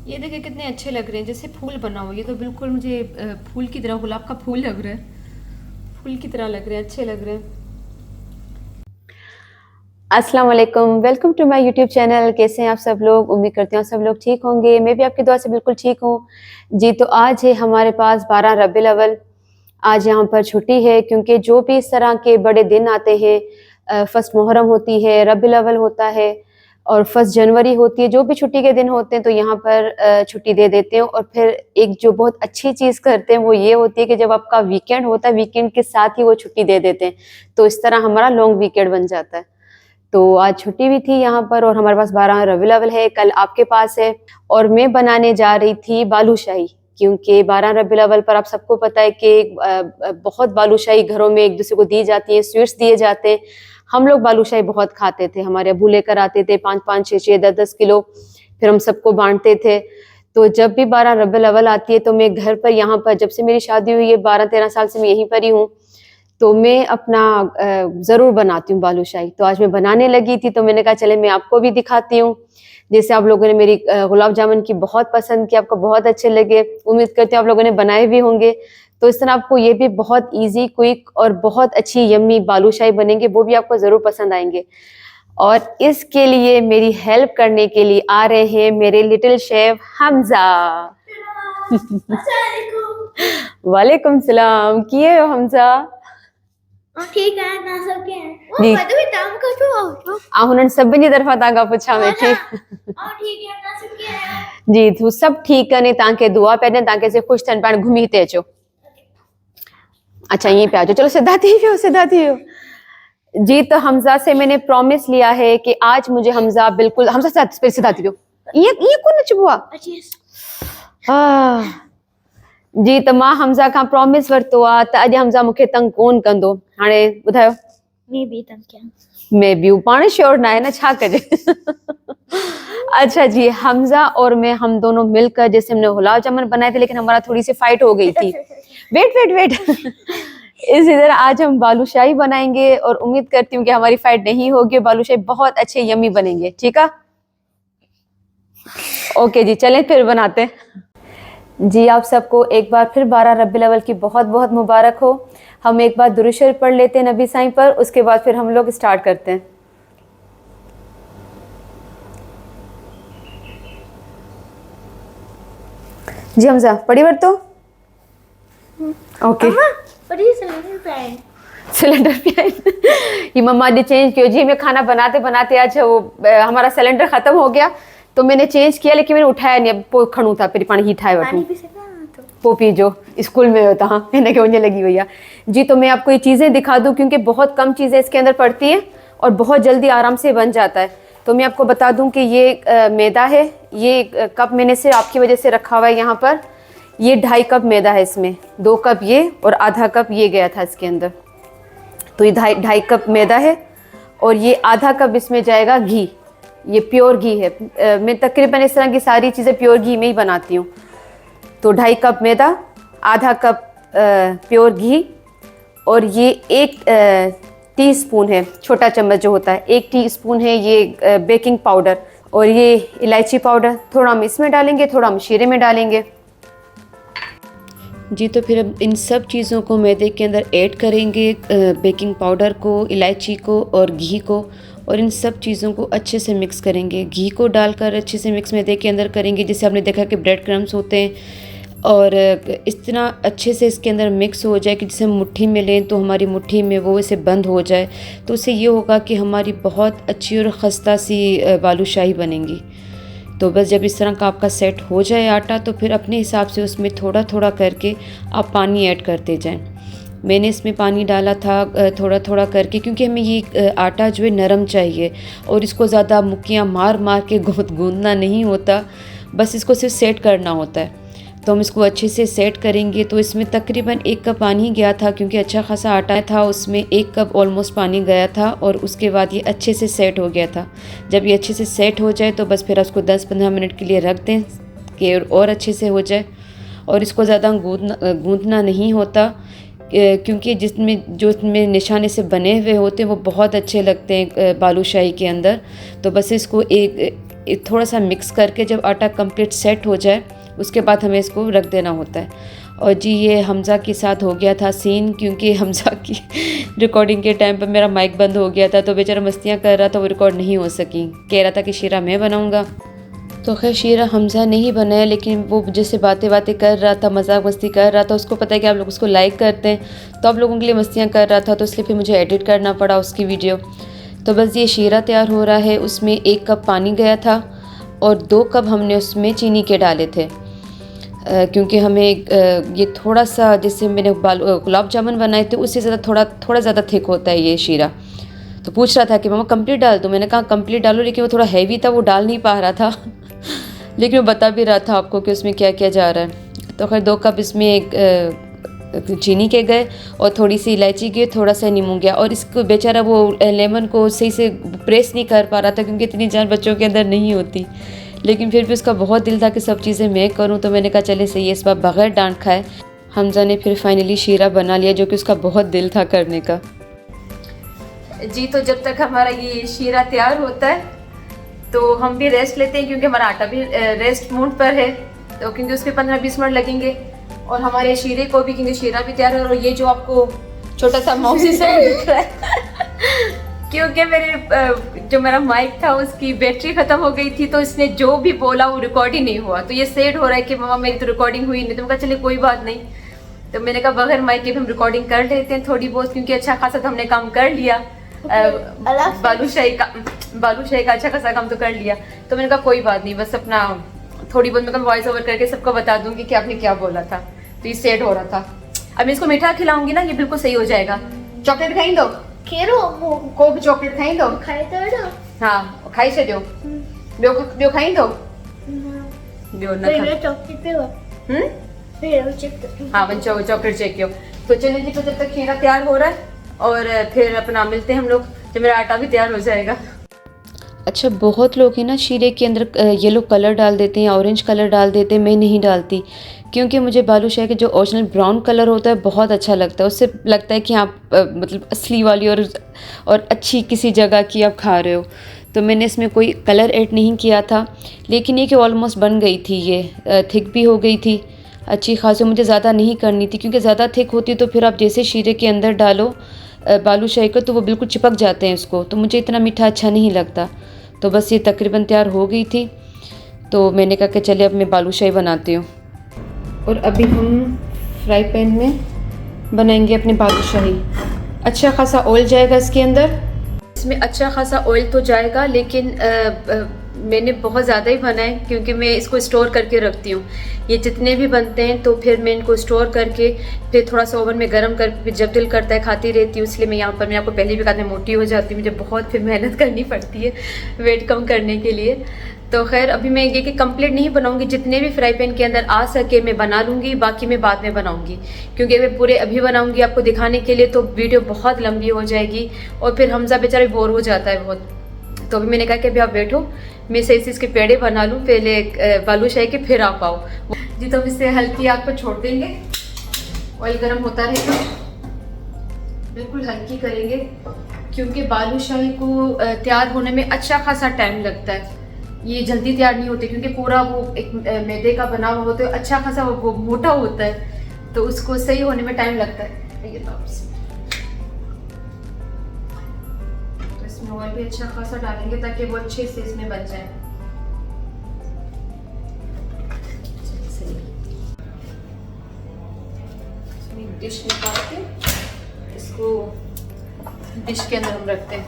ये देखिए कितने अच्छे लग रहे हैं, जैसे फूल बना हो। ये तो बिल्कुल मुझे फूल की तरह, गुलाब का फूल लग रहा है, फूल की तरह लग रहे हैं, अच्छे लग रहे हैं। अस्सलाम वालेकुम, welcome to my YouTube channel. कैसे हैं आप सब लोग? उम्मीद करती हूँ सब लोग ठीक होंगे। मैं भी आपकी दुआ से बिल्कुल ठीक हूँ जी। तो आज है हमारे पास 12 रबीउल अव्वल। आज यहाँ पर छुट्टी है क्योंकि जो भी इस तरह के बड़े दिन आते हैं, फर्स्ट मुहर्रम होती है, रबीउल अव्वल होता है और फर्स्ट जनवरी होती है, जो भी छुट्टी के दिन होते हैं तो यहाँ पर छुट्टी दे देते हैं। और फिर एक जो बहुत अच्छी चीज़ करते हैं वो ये होती है कि जब आपका वीकेंड होता है, वीकेंड के साथ ही वो छुट्टी दे देते हैं, तो इस तरह हमारा लॉन्ग वीकेंड बन जाता है। तो आज छुट्टी भी थी यहाँ पर और हमारे पास 12 रबीउल अव्वल है, कल आपके पास है। और मैं बनाने जा रही थी बालूशाही, क्योंकि 12 रबीउल अव्वल पर आप सबको पता है कि बहुत बालूशाही घरों में एक दूसरे को दी जाती है, स्वीट्स दिए जाते हैं। हम लोग बालूशाही बहुत खाते थे, हमारे अबू लेकर आते थे 5-5, 6-6, 10-10 किलो, फिर हम सबको बांटते थे। तो जब भी 12 रबीउल अव्वल आती है तो मैं घर पर, यहाँ पर जब से मेरी शादी हुई है 12-13 साल से मैं यहीं पर ही हूँ, तो मैं अपना ज़रूर बनाती हूँ बालूशाही। तो आज मैं बनाने लगी थी तो मैंने कहा चले मैं आपको भी दिखाती हूँ। जैसे आप लोगों ने मेरी गुलाब जामुन की बहुत पसंद की, आपको बहुत अच्छे लगे, उम्मीद करती हूँ आप लोगों ने बनाए भी होंगे। तो इस तरह आपको ये भी बहुत इजी, क्विक और बहुत अच्छी यम्मी बालूशाही बनेंगे, वो भी आपको ज़रूर पसंद आएंगे। और इसके लिए मेरी हेल्प करने के लिए आ रहे हैं मेरे लिटिल शेफ हमजा। वालेकुम सलाम, किए हो हमजा? ठीक है ना सब के हैं जी। वो बदवी काम कर तो हुनन सभिनी तरफ़ा तव्हांखां पुछां वेठी। ठीक है ना सब के हैं जी, तूं सब ठीक कने, तव्हांखे दुआ पिया ॾियनि, तव्हां कैसे ख़ुशि थियनि, पाण घुमी हिते अचो। अच्छा यहीं पे आ जाओ, चलो सीधा थी वियो, सीधा थी वियो। जी, तो हमजा से मैंने प्रॉमिस लिया है कि आज मुझे हमजा बिल्कुल, हमजा सीधा थी वियो, ये कोन अचिबो आहे। हाँ जी, त मां हमजा खां प्रॉमिस वरितो आहे त अॼु हमजा मूंखे तंग कोन कंदो। हाणे ॿुधायो। मैं भी तंग क्या मैं भी पाण श्योर ना है ना, छा कजे। अच्छा जी, हमजा और मैं, हम दोनों मिलकर, जैसे हमने गुलाब जामुन बनाए थे लेकिन हमारा थोड़ी सी फाइट हो गई थी। Wait wait wait. इसी तरह आज हम बालूशाही बनाएंगे और उम्मीद करती हूँ कि हमारी फाइट नहीं होगी, बालूशाही बहुत अच्छे यम्मी बनेंगे। ठीक है, ओके जी, चलें फिर बनाते हैं। जी, आप सबको एक बार फिर 12 रबीउल अव्वल की बहुत बहुत मुबारक हो। हम एक बार दुरूद शरीफ पढ़ लेते हैं नबी साईं पर, उसके बाद फिर हम लोग स्टार्ट करते हैं। जी हमजा पढ़ी वर तो ओके। बड़ी सिलेंडर पैन सिलेंडर पे ये मम्मा ने चेंज किया जी। मैं खाना बनाते बनाते आज वो हमारा सिलेंडर ख़त्म हो गया तो मैंने चेंज किया, लेकिन मैंने उठाया नहीं। अब पो खणू था फिर पानी ही ठाए वठूं, पानी पी सकता तो पो पी जो स्कूल में होता। हाँ, इन्हें के वजह लगी हुई है जी। तो मैं आपको ये चीज़ें दिखा दूँ क्योंकि बहुत कम चीज़ें इसके अंदर पड़ती हैं और बहुत जल्दी आराम से बन जाता है। तो मैं आपको बता दूं कि ये मैदा है, ये कप मैंने सिर्फ आपकी वजह से रखा हुआ है यहाँ पर। ये 2.5 कप मैदा है, इसमें 2 कप ये और आधा कप ये गया था इसके अंदर। तो ये 2.5 कप मैदा है और ये आधा कप इसमें जाएगा घी। ये प्योर घी है। मैं तकरीबन इस तरह की सारी चीज़ें प्योर घी में ही बनाती हूँ। तो 2.5 कप मैदा, आधा कप प्योर घी और ये 1 टीस्पून है, छोटा चम्मच जो होता है 1 टीस्पून है ये बेकिंग पाउडर, और ये इलायची पाउडर थोड़ा हम इसमें डालेंगे, थोड़ा हम शीरे में डालेंगे जी। तो फिर अब इन सब चीज़ों को मैदे के अंदर ऐड करेंगे, बेकिंग पाउडर को, इलायची को और घी को, और इन सब चीज़ों को अच्छे से मिक्स करेंगे। घी को डालकर अच्छे से मिक्स मैदे के अंदर करेंगे, जैसे आपने देखा कि ब्रेड क्रम्स होते हैं। और इस तरह अच्छे से इसके अंदर मिक्स हो जाए कि जैसे हम मुट्ठी में लें तो हमारी मुट्ठी में वो इसे बंद हो जाए। तो उससे ये होगा कि हमारी बहुत अच्छी और खस्ता सी बालूशाही बनेंगी। तो बस जब इस तरह का आपका सेट हो जाए आटा, तो फिर अपने हिसाब से उसमें थोड़ा थोड़ा करके आप पानी ऐड करते जाएं। मैंने इसमें पानी डाला था थोड़ा थोड़ा करके, क्योंकि हमें ये आटा जो है नरम चाहिए और इसको ज़्यादा मुक्कियाँ मार मार के गूंदना नहीं होता, बस इसको सिर्फ सेट करना होता है। तो हम इसको अच्छे से सेट करेंगे। तो इसमें तकरीबन 1 कप पानी गया था, क्योंकि अच्छा खासा आटा था, उसमें 1 कप ऑलमोस्ट पानी गया था और उसके बाद ये अच्छे से सेट हो गया था। जब ये अच्छे से सेट हो जाए तो बस फिर उसको 10-15 मिनट के लिए रख दें कि और अच्छे से हो जाए। और इसको ज़्यादा गूंदना नहीं होता, क्योंकि जिसमें निशाने से बने हुए होते हैं वो बहुत अच्छे लगते हैं बालूशाही के अंदर। तो बस इसको थोड़ा सा मिक्स करके जब आटा कंप्लीट सेट हो जाए उसके बाद हमें इसको रख देना होता है। और जी ये हमज़ा के साथ हो गया था सीन, क्योंकि हमज़ा की रिकॉर्डिंग के टाइम पर मेरा माइक बंद हो गया था, तो बेचारा मस्तियाँ कर रहा था, वो रिकॉर्ड नहीं हो सकी। कह रहा था कि शीरा मैं बनाऊँगा। तो खैर शीरा हमज़ा नहीं बनाया, लेकिन वो जैसे बातें कर रहा था, मजाक मस्ती कर रहा था, उसको पता है कि आप लोग उसको लाइक करते हैं, तो आप लोगों के लिए मस्तियाँ कर रहा था, तो इसलिए फिर मुझे एडिट करना पड़ा उसकी वीडियो। तो बस ये शीरा तैयार हो रहा है। उसमें 1 कप पानी गया था और 2 कप हमने उसमें चीनी के डाले थे, क्योंकि हमें ये थोड़ा सा, जैसे मैंने गुलाब जामुन बनाए थे उससे ज़्यादा थोड़ा ज़्यादा थिक होता है ये शीरा। तो पूछ रहा था कि मम्मा कंप्लीट डाल दूँ, मैंने कहा कंप्लीट डालो, लेकिन वो थोड़ा हैवी था, वो डाल नहीं पा रहा था लेकिन वो बता भी रहा था आपको कि उसमें क्या क्या जा रहा है। तो खैर 2 कप इसमें चीनी के गए और थोड़ी सी इलायची गई, थोड़ा सा नींबू गया। और इसको बेचारा वो लेमन को सही से प्रेस नहीं कर पा रहा था, क्योंकि इतनी जान बच्चों के अंदर नहीं होती, लेकिन फिर भी उसका बहुत दिल था कि सब चीज़ें मैं करूं। तो मैंने कहा चले सही है, इस बार बग़ैर डांट खाए हमज़ा ने फिर फाइनली शीरा बना लिया, जो कि उसका बहुत दिल था करने का। जी तो जब तक हमारा ये शीरा तैयार होता है तो हम भी रेस्ट लेते हैं, क्योंकि हमारा आटा भी रेस्ट मोड पर है, तो क्योंकि उसके 15-20 मिनट लगेंगे। और हमारे शीरे को भी, क्योंकि शीरा भी तैयार है। और ये जो आपको छोटा सा माउस सा दिख रहा है क्योंकि जो मेरा माइक था उसकी बैटरी खत्म हो गई थी, तो इसने जो भी बोला वो रिकॉर्ड ही नहीं हुआ। तो ये सेड हो रहा है कि मम्मा मेरी तो रिकॉर्डिंग हुई नहीं। तो मैं कहा चलिए कोई बात नहीं। तो मैंने कहा बगैर माइक के भी हम रिकॉर्डिंग कर लेते हैं थोड़ी बहुत, क्योंकि अच्छा खासा तो हमने काम कर लिया। बालूशाही का अच्छा खासा काम तो कर लिया। तो मैंने कहा कोई बात नहीं, बस अपना थोड़ी बहुत मैं वॉइस ओवर करके सबको बता दूंगी कि आपने क्या बोला था। तो ये सेट हो रहा था। अब मैं इसको मीठा खिलाऊंगी ना, ये बिल्कुल सही हो जाएगा। चॉकलेट खाई दो को भी चॉकलेट खाई दो। हाँ खाई से दो बियो खाई दो बियो ना हाँ बन चॉकलेट चेक कियो। तो चलिए जी, तो जब तक खीरा तैयार हो रहा है और फिर अपना मिलते हैं हम लोग जब मेरा आटा भी तैयार हो जाएगा। अच्छा बहुत लोग हैं ना शीरे के अंदर येलो कलर डाल देते हैं, ऑरेंज कलर डाल देते हैं, मैं नहीं डालती, क्योंकि मुझे बालूशाही के जो ओरिजिनल ब्राउन कलर होता है बहुत अच्छा लगता है। उससे लगता है कि आप मतलब असली वाली और अच्छी किसी जगह की आप खा रहे हो। तो मैंने इसमें कोई कलर ऐड नहीं किया था, लेकिन ये कि ऑलमोस्ट बन गई थी, ये थिक भी हो गई थी अच्छी खासी। मुझे ज़्यादा नहीं करनी थी, क्योंकि ज़्यादा थिक होती तो फिर आप जैसे शीरे के अंदर डालो बालूशाही को तो वो बिल्कुल चिपक जाते हैं उसको, तो मुझे इतना मीठा अच्छा नहीं लगता। तो बस ये तकरीबन तैयार हो गई थी, तो मैंने कहा कि चलिए अब मैं बालूशाही बनाती हूँ। और अभी हम फ्राई पैन में बनाएंगे अपने बालूशाही। अच्छा खासा ऑयल जाएगा इसके अंदर, इसमें अच्छा खासा ऑयल तो जाएगा, लेकिन मैंने बहुत ज़्यादा ही बनाए, क्योंकि मैं इसको स्टोर करके रखती हूँ। ये जितने भी बनते हैं तो फिर मैं इनको स्टोर करके फिर थोड़ा सा ओवन में गर्म करके फिर जब दिल करता है खाती रहती हूँ। इसलिए मैं आपको पहले भी कहा था मोटी हो जाती हूँ, मुझे बहुत फिर मेहनत करनी पड़ती है वेट कम करने के लिए। तो खैर अभी मैं ये कि कंप्लीट नहीं बनाऊंगी, जितने भी फ्राई पैन के अंदर आ सके मैं बना लूँगी, बाकी मैं बाद में बनाऊँगी, क्योंकि मैं पूरे अभी बनाऊँगी आपको दिखाने के लिए तो वीडियो बहुत लंबी हो जाएगी और फिर हमजा बेचारा बोर हो जाता है बहुत। तो अभी मैंने कहा कि अभी आप बैठो, मैं सही से इसके पेड़े बना लूँ पहले बालूशाही के, फिर आप आओ जी। तो इससे हल्की आग पर छोड़ देंगे, ऑयल गर्म होता रहेगा, बिल्कुल हल्की करेंगे, क्योंकि बालूशाही को तैयार होने में अच्छा खासा टाइम लगता है। ये जल्दी तैयार नहीं होती, क्योंकि पूरा वो एक मैदे का बना हुआ होता है, अच्छा खासा वो मोटा होता है, तो उसको सही होने में टाइम लगता है। ये तो इसमें ऑयल भी अच्छा खासा डालेंगे ताकि वो अच्छे से इसमें बन जाए। डिश निकाल के इसको डिश के अंदर हम रखते हैं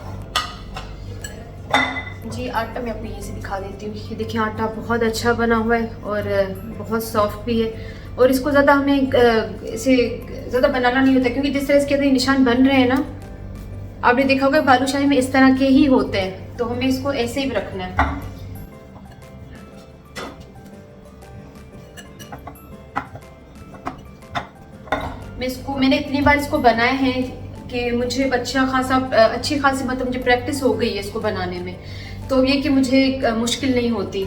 जी। आटा मैं आपको ये से दिखा देती हूँ। ये देखिए आटा बहुत अच्छा बना हुआ है और बहुत सॉफ्ट भी है, और इसको ज़्यादा हमें इसे ज़्यादा बनाना नहीं होता, क्योंकि जिस तरह इसके अंदर निशान बन रहे हैं ना, आपने देखा होगा बालूशाही में इस तरह के ही होते हैं, तो हमें इसको ऐसे ही रखना है। मैंने इतनी बार इसको बनाए हैं कि मुझे अच्छी खासी मतलब मुझे प्रैक्टिस हो गई है इसको बनाने में, तो ये कि मुझे मुश्किल नहीं होती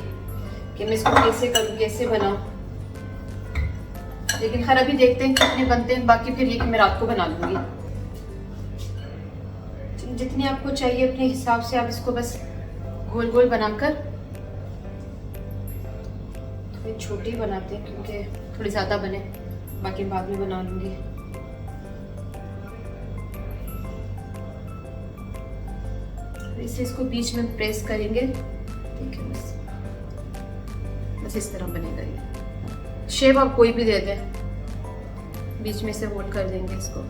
कि मैं इसको कैसे करूँ कैसे बनाऊँ। लेकिन खैर अभी देखते हैं कितने बनते हैं, बाकी फिर ये कि मैं रात को बना लूँगी। जितनी आपको चाहिए अपने हिसाब से आप इसको बस गोल गोल बनाकर ये छोटी ही बनाते हैं क्योंकि थोड़ी ज़्यादा बने, बाकी बाद में बना लूँगी। इसे इसको बीच में प्रेस करेंगे, ठीक है, बस इस तरह बनेगा ये। शेप आप कोई भी दे दें, बीच में से होल्ड कर देंगे इसको।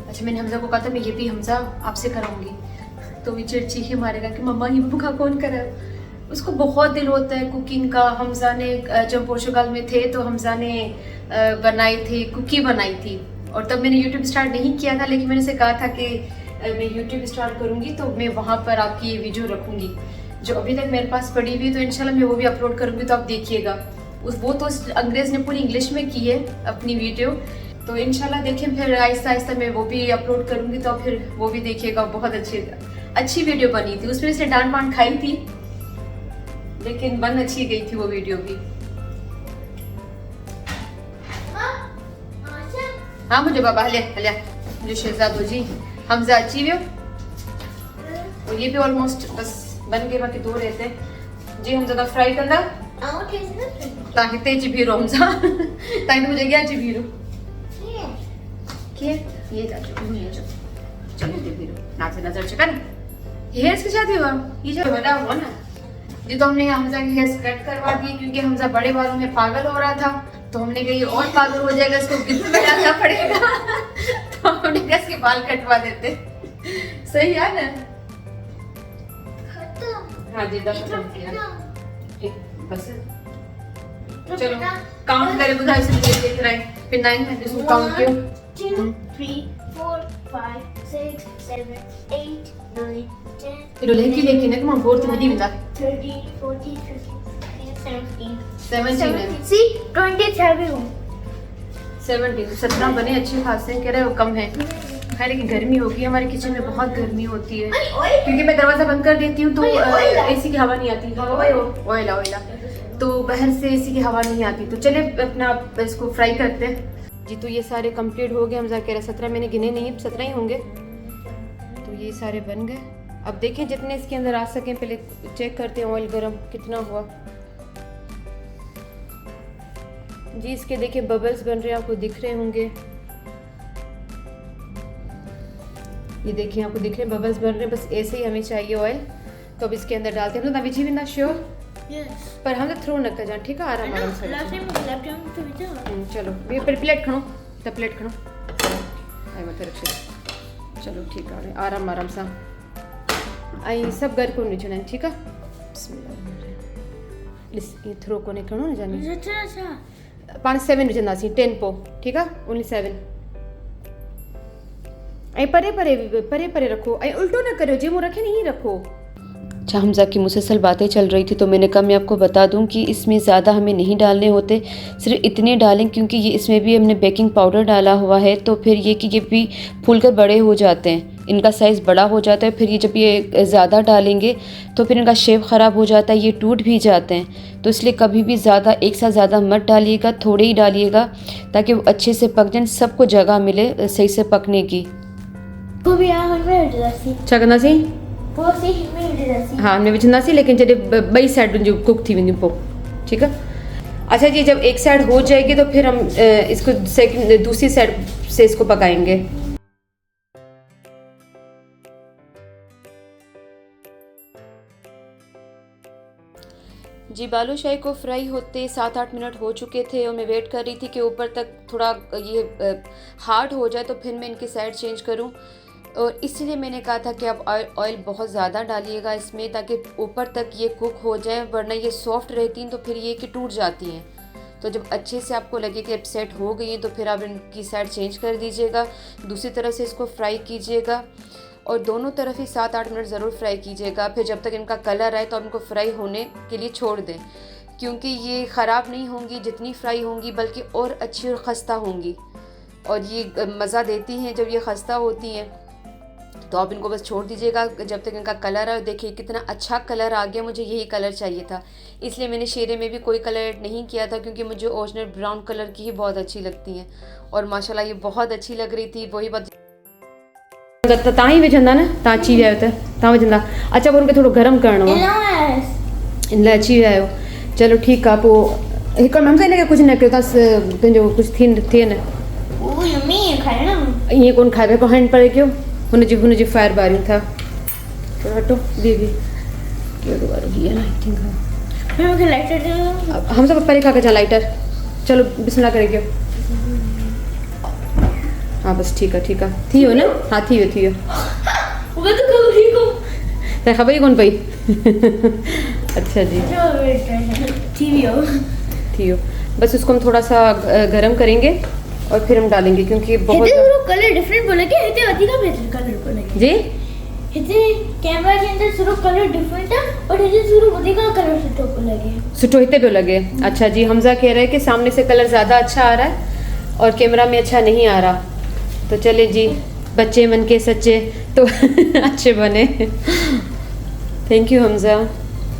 अच्छा, मैंने हमजा को कहा था मैं ये भी हमजा आपसे कराऊंगी, तो वो चिड़चिड़ी मारेगा कि मम्मा ये भूखा कौन करा। उसको बहुत दिल होता है कुकिंग का। हमजा ने जब पोर्चुगल में थे तो हमजा ने बनाई थी, कुकी बनाई थी, और तब मैंने यूट्यूब स्टार्ट नहीं किया था, लेकिन मैंने उसे कहा था कि मैं यूट्यूब स्टार्ट करूँगी तो मैं वहाँ पर आपकी ये वीडियो रखूँगी, जो अभी तक मेरे पास पड़ी हुई, तो इंशाल्लाह मैं वो भी अपलोड करूँगी, तो आप देखिएगा। वो तो अंग्रेज़ ने पूरी इंग्लिश में की है अपनी वीडियो, तो इंशाल्लाह देखें, फिर आहिस्ता आहिस्ता मैं वो भी अपलोड करूँगी, तो फिर वो भी देखिएगा। बहुत अच्छी वीडियो बनी थी, उसमें से डांट वांट खाई थी, लेकिन बन अच्छी गई थी वो वीडियो भी। हाँ मुझे बाबा हले हले मुझे शहजादो जी हमजा अच्छी भी हो, और ये भी ऑलमोस्ट बस बन गए, बाकी दो रहते हैं जी। हम ज़्यादा फ्राई करना ताकि तेज भी रो हमजा ताकि मुझे क्या जी भी रो क्या ये चलो दे भी रो नाचे नजर चकन हेयर्स की शादी हुआ, ये जो बड़ा हुआ ना, ये तो हमने हमजा के हेयर्स कट करवा दिए क्योंकि हमजा बड़े बालों में पागल हो रहा था, तो हमने कहा ये और पागल हो जाएगा, इसको गिद्ध में डालना पड़ेगा तो हमने कहा इसके बाल कटवा देते। सही है ना? हाँ जी, दस खत्म किया, ठीक बस। चलो काउंट करें, बुधाई से देख रहे हैं, फिर 9 में इसको काउंट किया 2 3 4 5 6 7 8 9 10 ಇದು ಲೆಕ್ಕಿ ಲೆಕ್ಕಿನ ಕಮ ಫೋರ್ತ್ ಮದಿವಿಂದ 13 14 15 16 17 See 27 17 17 बने अच्छे खासे कह रहे हो कम है। खैर लेकिन गर्मी होगी, हमारे किचन में बहुत गर्मी होती है क्योंकि मैं दरवाजा बंद कर देती हूँ तो एसी की हवा नहीं आती, ऑयला तो बाहर से एसी की हवा नहीं आती। तो चले अपना इसको फ्राई करते हैं जी। तो ये सारे कंप्लीट हो गए, हम जा कह रहे 17 मैंने गिने नहीं, 17 ही होंगे। तो ये सारे बन गए, अब देखें जितने इसके अंदर आ सकें, पहले चेक करते हैं ऑयल गरम कितना हुआ जी। इसके देखिए बबल्स बन रहे हैं, आपको दिख रहे होंगे, ये देखिए आपको दिख रहे हैं बबल्स बन रहे हैं, बस ऐसे ही हमें चाहिए ऑयल। तो अब इसके अंदर डालते हैं ना विजी भी ना श्योर पर हम थ्रो न कर जाए, ठीक है, आराम आराम से। चलो ये पर प्लेट खणो, तो प्लेट खणो आई मत रखे, चलो ठीक है, आराम आराम सा आई सब घर को निचना है, ठीक है। ये थ्रो को नहीं खणो न जानी 5 7 विझंदासीं 10 पो, ठीक है, ओनली 7 ऐं परे परे परे परे रखो, ऐं उल्टो न करो, जे मुँह रखे नहीं रखो। अच्छा, हमजा की मुसलसल बातें चल रही थी तो मैंने कहा मैं आपको बता दूं कि इसमें ज़्यादा हमें नहीं डालने होते, सिर्फ इतने डालें क्योंकि ये इसमें भी हमने बेकिंग पाउडर डाला हुआ है, तो फिर ये कि ये भी फूलकर बड़े हो जाते हैं, इनका साइज़ बड़ा हो जाता है। फिर ये जब ये ज़्यादा डालेंगे तो फिर इनका शेप ख़राब हो जाता है, ये टूट भी जाते हैं। तो इसलिए कभी भी ज़्यादा एक साथ ज़्यादा मत डालिएगा, थोड़े ही डालिएगा ताकि वो अच्छे से पक जाए, सबको जगह मिले सही से पकने की। अच्छा करना सी हाँ हमने विझंदा सी, लेकिन जॾहिं बई साइड जो कुक थी वेंदियूं पोइ, ठीक है। अच्छा जी, जब एक साइड हो जाएगी तो फिर हम इसको सेकंड दूसरी साइड से इसको पकाएंगे। जी बालूशाही को फ्राई होते 7-8 मिनट हो चुके थे और मैं वेट कर रही थी कि ऊपर तक थोड़ा ये हार्ड हो जाए तो फिर मैं इनकी साइड चेंज करूं, और इसलिए मैंने कहा था कि आप ऑयल बहुत ज़्यादा डालिएगा इसमें ताकि ऊपर तक ये कुक हो जाए, वरना ये सॉफ्ट रहती हैं तो फिर ये कि टूट जाती हैं। तो जब अच्छे से आपको लगे कि अब सेट हो गई हैं तो फिर आप इनकी साइड चेंज कर दीजिएगा, दूसरी तरफ से इसको फ्राई कीजिएगा और दोनों तरफ ही 7-8 मिनट ज़रूर फ्राई कीजिएगा। फिर जब तक इनका कलर आए तो आप इनको फ्राई होने के लिए छोड़ दें, क्योंकि ये ख़राब नहीं होंगी जितनी फ्राई होंगी, बल्कि और अच्छी और खस्ता होंगी, और ये मज़ा देती हैं जब ये खस्ता होती हैं। तो आप इनको बस छोड़ दीजिएगा जब तक इनका कलर आए। देखिए कितना अच्छा कलर आ गया, मुझे यही कलर चाहिए था, इसलिए मैंने शीरे में भी कोई कलर ऐड नहीं किया था, क्योंकि मुझे ओरिजिनल ब्राउन कलर की ही बहुत अच्छी लगती हैं। और माशाल्लाह ये बहुत अच्छी लग रही थी। वही बात ताही विझंदा न तव्हां अची विया आहियो त तव्हां विझंदा। अच्छा पोइ उनखे थोरो गरम करिणो आहे, इन लाइ अची विया आहियो। चलो ठीकु आहे। पोइ हिकु हमसा हिनखे कुझु न कयो अथसि, तुंहिंजो कुझु थिए न ईअं कोन खाइबो। पोइ हैंड परे कयो हुनजी फायर ॿारियूं था। थोरो हटो बी कहिड़ो वारो हीअ न आई थिंक हम सब परे खां कजां लाइटर। चलो बिस्मिल्लाह करे कयो। हाँ बस ठीक है थी वियो न। हाँ थी वियो त ख़बर ई कोन पई। अच्छा जी थी वियो। बस उसको हम थोड़ा सा गरम करेंगे और फिर हम डालेंगे, क्योंकि बहुत कलर डिफरेंट बोले के हिते अधिक बेहतर कलर बोले जी हिते कैमरा के अंदर सुरो कलर डिफरेंट है और हिते सुरो अधिक कलर सुठो को लगे सुठो हिते पियो लगे। अच्छा जी हमजा कह रहे हैं कि सामने से कलर ज़्यादा अच्छा आ रहा है और कैमरा में अच्छा नहीं आ रहा। तो चले जी, बच्चे मन के सच्चे तो अच्छे बने। Thank you Hamza.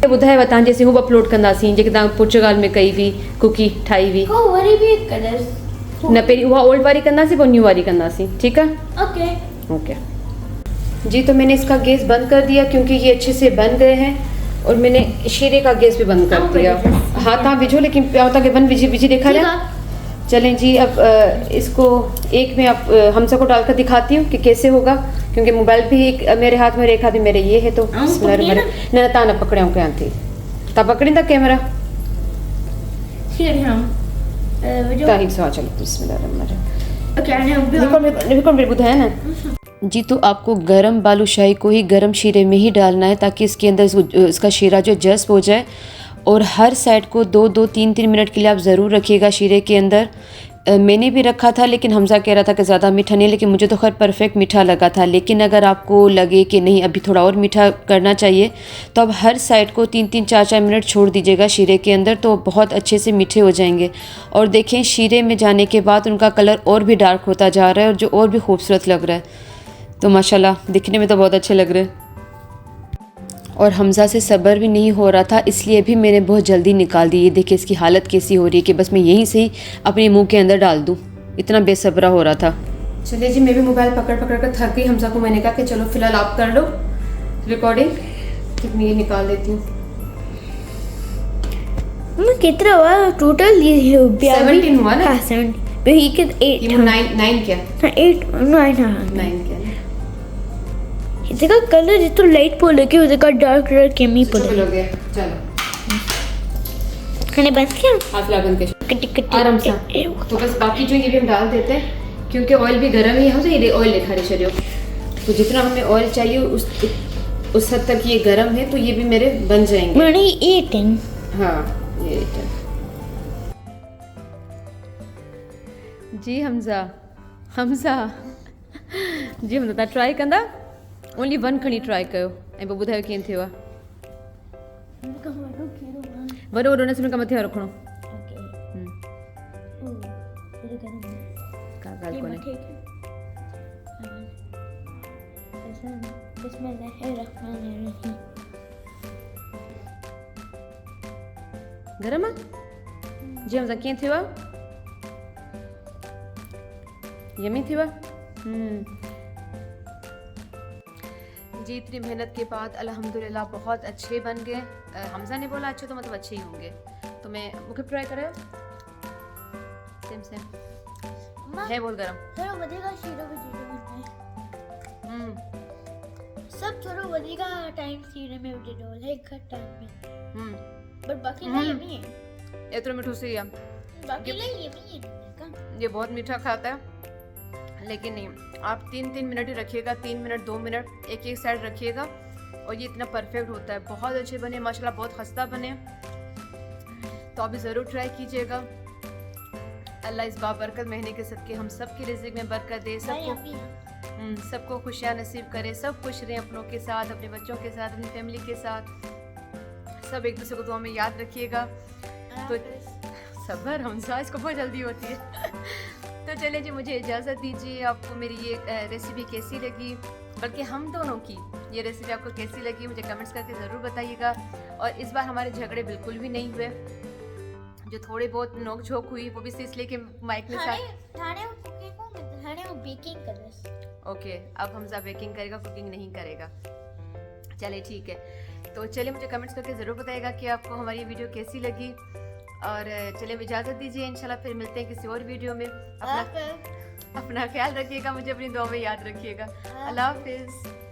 ॿुधायव तव्हां जेसीं हू अपलोड कंदासीं जेके तव्हां पुर्तगाल में कई हुई कुकी ठाही हुई। हो वरी भी कलर न पहिरीं उहा ओल्ड वारी कंदासीं पोइ न्यू वारी कंदासीं, ठीकु आहे? ओके जी। तो मैंने इसका गैस बंद कर दिया क्योंकि ये अच्छे से बन गए हैं, और मैंने शीरे का गैस भी बंद कर दिया। हाँ तव्हां विझो, लेकिन प्याव तव्हांखे बंद विझी देखा रहे। चलें जी, अब इसको एक में आप हमसा को डालकर दिखाती हूँ कि कैसे होगा, क्योंकि मोबाइल भी एक मेरे हाथ में, एक हाथ में मेरे ये है। तो न तव्हां न पकड़ियाऊं कयां थी, तव्हां पकड़ींदा कैमरा चलो बिस्मिल्लाह न जी। तो आपको गरम बालूशाही को ही गरम शीरे में ही डालना है, ताकि इसके अंदर इसका शीरा जो जज्ब हो जाए। और हर साइड को 2-2, 3-3 मिनट के लिए आप ज़रूर रखिएगा शीरे के अंदर। मैंने भी रखा था, लेकिन हमजा कह रहा था कि ज़्यादा मीठा नहीं, लेकिन मुझे तो खैर परफेक्ट मीठा लगा था। लेकिन अगर आपको लगे कि नहीं अभी थोड़ा और मीठा करना चाहिए, तो आप हर साइड को 3-3, 4-4 मिनट छोड़ दीजिएगा शीरे के अंदर, तो बहुत अच्छे से मीठे हो जाएंगे। और देखें शीरे में जाने के बाद उनका कलर और भी डार्क होता जा रहा है, और जो और भी खूबसूरत लग रहा है। तो माशाल्लाह दिखने में तो बहुत अच्छे लग रहे हैं। और हमजा से सब्र भी नहीं हो रहा था, इसलिए भी मैंने बहुत जल्दी निकाल दी। ये देखिए इसकी हालत कैसी हो रही है कि बस मैं यहीं से ही अपने मुंह के अंदर डाल दूँ, इतना बेसब्रा हो रहा था। चलिए जी, मैं भी मोबाइल पकड़ कर थक गई। हमजा को मैंने कहा कि चलो फिलहाल आप कर लो रिकॉर्डिंग, फिर मैं ये निकाल देती हूँ। कितना हुआ टोटल? ये 17 हुआ ना? हाँ 17। ये के 8 9 क्या? हाँ 8 9 क्या? इसका कलर जितना लाइट बोले कि उसका डार्क कलर केमी बोले। चलो मैंने बंद किया। हाथ लगा बंद कर आराम से। तो बस बाकी जो ये भी हम डाल देते हैं, क्योंकि ऑयल भी गर्म ही है। ये ऑयल दिखा रहे शरीर, तो जितना हमें ऑयल चाहिए उस हद तक ये गर्म है, तो ये भी मेरे बन जाएंगे। मैंने 8 है। हाँ ये 8 है जी। हमजा जी हम तव्हां ट्राई कंदा, ओनली 1 खणी ट्राई कयो ऐं पोइ ॿुधायो कीअं थियो आहे। वॾो न सिम खां मथे रखणो, का ॻाल्हि कोन्हे। गरम आहे जी। हमजा कीअं थियो आहे? यमी थियो आहे जी। इतनी मेहनत के बाद अल्हम्दुलिल्लाह बहुत अच्छे बन गए। हमजा ने बोला अच्छे, तो मतलब अच्छे ही होंगे। तो मैं मुझे ट्राई करें सेम है। बोल गरम थोड़ा वधीका शीरो भी सब थोड़ा वधीका टाइम शीरे में विझी दो, लाइक घट टाइम में। बट बाकी नहीं यमी है। एतरो मिठो सही है, बाकी नहीं यमी है। ये बहुत मीठा खाता है, लेकिन नहीं, आप 3-3 मिनट ही रखिएगा, 3 मिनट 2 मिनट एक साइड रखिएगा, और ये इतना परफेक्ट होता है। बहुत अच्छे बने माशाल्लाह, बहुत खस्ता बने। तो आप भी ज़रूर ट्राई कीजिएगा। अल्लाह इस बाबरकत महीने के सदके हम सब की रिज़्क़ में बरकत दे, सबको खुशियाँ नसीब करे, सब खुश रहें अपनों के साथ, अपने बच्चों के साथ, अपनी फैमिली के साथ। सब एक दूसरे को दुआ में याद रखिएगा। तो सब्र हमजा इसको बहुत जल्दी होती है। तो चलिए जी, मुझे इजाज़त दीजिए। आपको मेरी ये रेसिपी कैसी लगी बल्कि हम दोनों की ये रेसिपी आपको कैसी लगी मुझे कमेंट्स करके ज़रूर बताइएगा। और इस बार हमारे झगड़े बिल्कुल भी नहीं हुए, जो थोड़े बहुत नोक झोंक हुई वो भी इसलिए कि माइक में बेकिंग कर रहे। ओके, अब हमजा बेकिंग करेगा, कुकिंग नहीं करेगा। चलिए ठीक है, तो चलिए मुझे कमेंट्स करके ज़रूर बताइएगा कि आपको हमारी वीडियो कैसी लगी। और चलिए इजाज़त दीजिए, इंशाल्लाह फिर मिलते हैं किसी और वीडियो में। अपना ख्याल रखिएगा, मुझे अपनी दुआ में याद रखिएगा। अल्लाह हाफिज़।